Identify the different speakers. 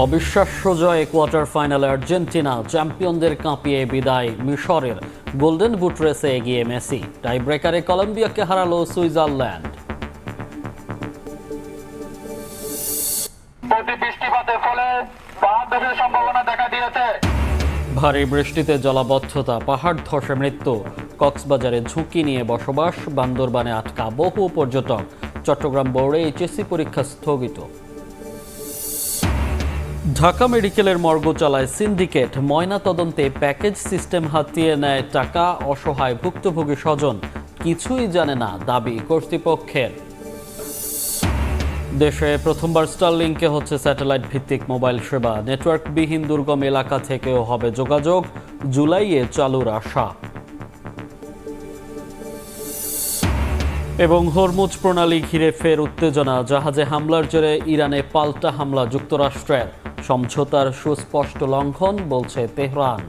Speaker 1: অবিশ্বাস্য জয়ে কোয়ার্টার ফাইনালে আর্জেন্টিনা, চ্যাম্পিয়নদের কাঁপিয়ে বিদায় মিশরের। গোল্ডেন বুট রেসে এগিয়ে মেসি, টাই ব্রেকারে কলম্বিয়াকে হারালো সুইজারল্যান্ড।
Speaker 2: বৃষ্টিপাতের ফলে পাহাড় ধসের সম্ভাবনা দেখা দিয়েছে।
Speaker 1: ভারী বৃষ্টিতে জলাবদ্ধতা, পাহাড় ধসে মৃত্যু। কক্সবাজারে ঝুঁকি নিয়ে বসবাস, বান্দরবানে আটকা বহু পর্যটক। চট্টগ্রাম বোর্ডে এইচএসসি পরীক্ষা স্থগিত। ঢাকা মেডিকেলের মর্গ চালায় সিন্ডিকেট, ময়না তদন্তে প্যাকেজ সিস্টেম হাতিয়ে নেয় টাকা। অসহায় ভুক্তভোগী স্বজন কিছুই জানে না, দাবি কর্তৃপক্ষের। দেশে প্রথমবার স্টারলিংকে হচ্ছে স্যাটেলাইট ভিত্তিক মোবাইল সেবা। নেটওয়ার্কবিহীন দুর্গম এলাকা থেকেও হবে যোগাযোগ, জুলাইয়ে চালুর আশা। এবং হরমুজ প্রণালী ঘিরে ফের উত্তেজনা, জাহাজে হামলার জেরে ইরানে পাল্টা হামলা যুক্তরাষ্ট্রের। সমঝোতার সুস্পষ্ট লঙ্ঘন বলছে তেহরান।